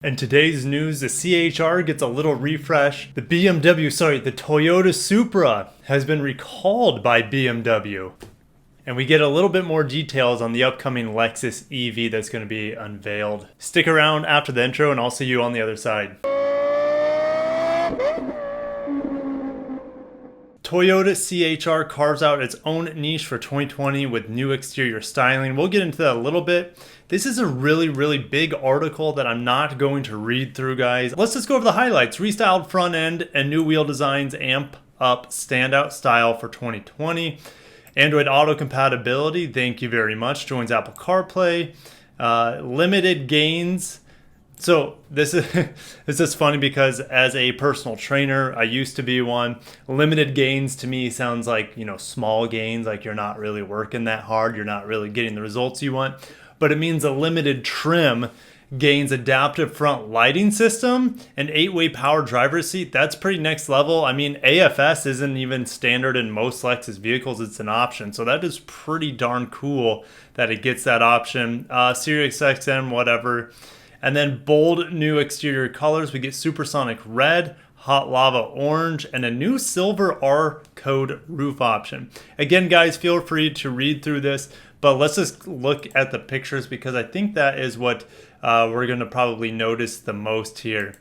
In today's news, the CHR gets a little refresh. The Toyota Supra has been recalled by BMW. And we get a little bit more details on the upcoming Lexus EV that's going to be unveiled. Stick around after the intro and I'll see you on the other side. Toyota CHR carves out its own niche for 2020 with new exterior styling. We'll get into that a little bit. This is a really big article that I'm not going to read through, guys. Let's just go over the highlights. Restyled front end and new wheel designs amp up standout style for 2020. Android Auto compatibility, thank you very much. Joins Apple CarPlay. Limited gains. So this is funny because as a personal trainer, I used to be one. Limited gains to me sounds like, small gains, like you're not really working that hard, you're not really getting the results you want. But it means a limited trim gains adaptive front lighting system and 8-way power driver's seat. That's pretty next level. I mean, AFS isn't even standard in most Lexus vehicles, it's an option. So that is pretty darn cool that it gets that option. Sirius XM, whatever. And then bold new exterior colors. We get supersonic red, hot lava orange, and a new silver R code roof option. Again, guys, feel free to read through this, but let's just look at the pictures because I think that is what we're going to probably notice the most here.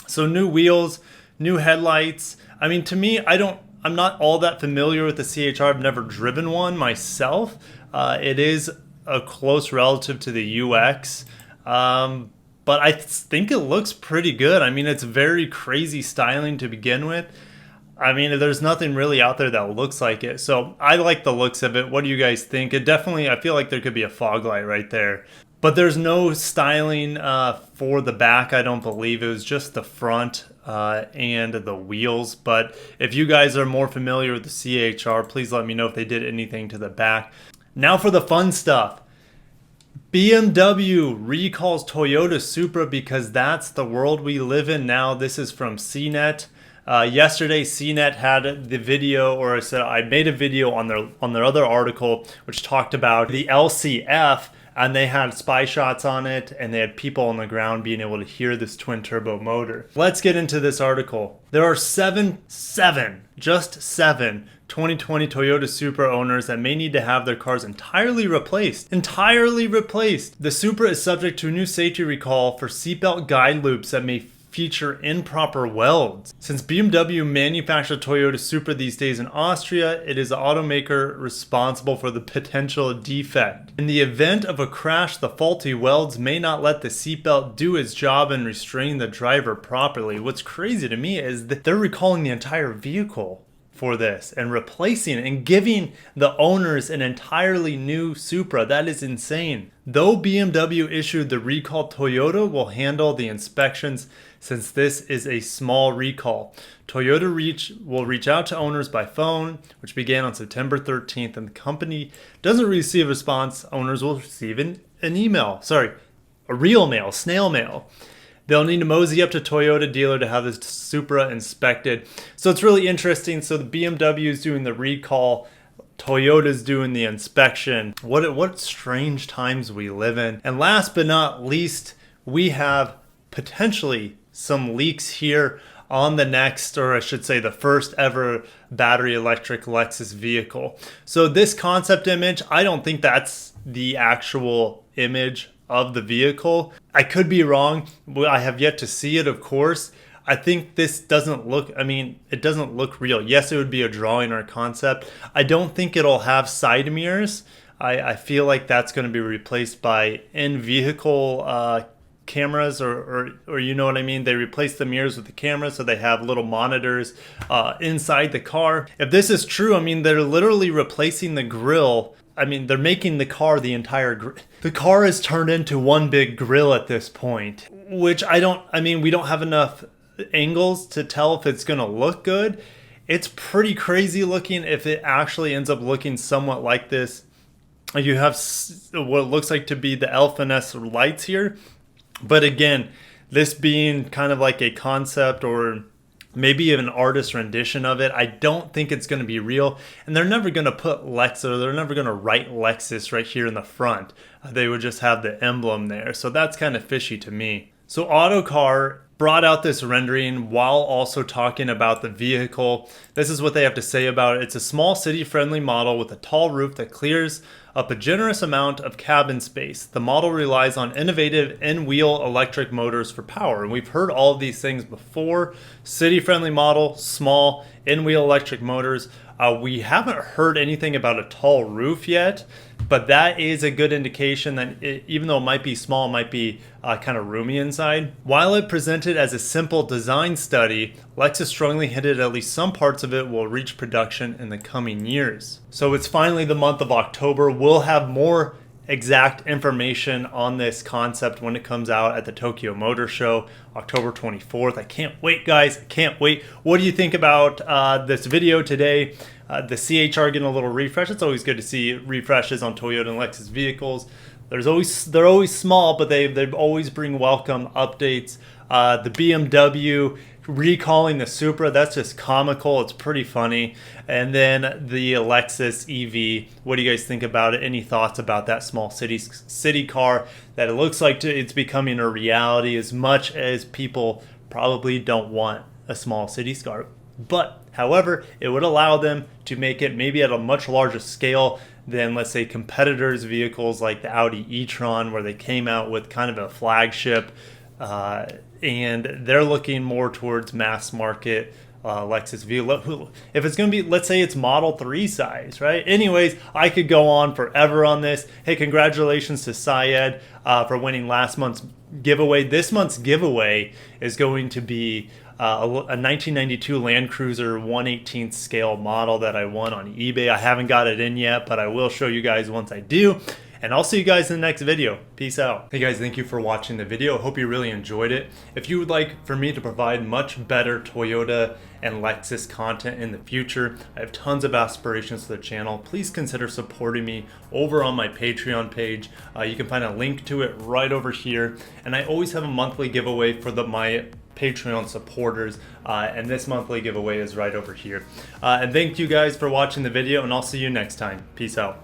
So new wheels, new headlights. I mean, to me, I'm not all that familiar with the CHR. I've never driven one myself. It is a close relative to the UX. But I think it looks pretty good. I mean, it's very crazy styling to begin with. I mean, there's nothing really out there that looks like it. So I like the looks of it. What do you guys think? I feel like there could be a fog light right there. But there's no styling for the back, I don't believe. It was just the front and the wheels. But if you guys are more familiar with the CHR, please let me know if they did anything to the back. Now for the fun stuff. BMW recalls Toyota Supra because that's the world we live in now. This is from CNET. Yesterday, CNET had the video, or I made a video on their other article, which talked about the LCF, and they had spy shots on it, and they had people on the ground being able to hear this twin turbo motor. Let's get into this article. There are just seven 2020 Toyota Supra owners that may need to have their cars entirely replaced. The Supra is subject to a new safety recall for seatbelt guide loops that may feature improper welds. Since BMW manufactures Toyota Supra these days in Austria, it is the automaker responsible for the potential defect. In the event of a crash, the faulty welds may not let the seatbelt do its job and restrain the driver properly. What's crazy to me is that they're recalling the entire vehicle for this and replacing it and giving the owners an entirely new Supra. That is insane. Though BMW issued the recall, Toyota will handle the inspections since this is a small recall. Toyota will reach out to owners by phone, which began on September 13th, and the company doesn't receive a response. Owners will receive a real mail, snail mail. They'll need to mosey up to Toyota dealer to have this Supra inspected. So it's really interesting. So the BMW is doing the recall. Toyota's doing the inspection. What strange times we live in. And last but not least, we have potentially some leaks here on the next, or I should say the first ever battery electric Lexus vehicle. So this concept image, I don't think that's the actual image of the vehicle. I could be wrong. I have yet to see it, of course. I think this doesn't look, it doesn't look real. Yes, it would be a drawing or a concept. I don't think it'll have side mirrors. I feel like that's going to be replaced by in-vehicle cameras, or you know what I mean? They replace the mirrors with the cameras, so they have little monitors inside the car. If this is true, they're literally replacing the grille. They're making the car the car is turned into one big grill at this point, which we don't have enough angles to tell if it's going to look good. It's pretty crazy looking if it actually ends up looking somewhat like this. You have what looks like to be the L-finesse lights here. But again, this being kind of like a concept or maybe even an artist rendition of it, I don't think it's going to be real. And they're never going to put Lexus, they're never going to write Lexus right here in the front. They would just have the emblem there. So that's kind of fishy to me. So Autocar brought out this rendering while also talking about the vehicle. This is what they have to say about it. It's a small city-friendly model with a tall roof that clears up a generous amount of cabin space. The model relies on innovative in-wheel electric motors for power. And we've heard all of these things before. City-friendly model, small, in-wheel electric motors. We haven't heard anything about a tall roof yet, but that is a good indication that even though it might be small, it might be kind of roomy inside. While it presented as a simple design study, Lexus strongly hinted at least some parts of it will reach production in the coming years. So it's finally the month of October. We'll have more exact information on this concept when it comes out at the Tokyo Motor Show, October 24th. I can't wait, guys. I can't wait. What do you think about this video today? The CHR getting a little refresh. It's always good to see refreshes on Toyota and Lexus vehicles. They're always small, but they always bring welcome updates. The BMW recalling the Supra, that's just comical. It's pretty funny. And then the Lexus EV, what do you guys think about it? Any thoughts about that small city car that it looks like it's becoming a reality, as much as people probably don't want a small city car? But however, it would allow them to make it maybe at a much larger scale than, let's say, competitors' vehicles like the Audi e-tron, where they came out with kind of a flagship, and they're looking more towards mass market Lexus vehicle. If it's going to be, let's say it's Model 3 size, right? Anyways, I could go on forever on this. Hey, congratulations to Syed for winning last month's giveaway. This month's giveaway is going to be a 1992 Land Cruiser 1/18th scale model that I won on eBay. I haven't got it in yet, but I will show you guys once I do. And I'll see you guys in the next video. Peace out. Hey guys, thank you for watching the video. Hope you really enjoyed it. If you would like for me to provide much better Toyota and Lexus content in the future, I have tons of aspirations for the channel. Please consider supporting me over on my Patreon page. You can find a link to it right over here. And I always have a monthly giveaway for my Patreon supporters, and this monthly giveaway is right over here. And thank you guys for watching the video, and I'll see you next time. Peace out.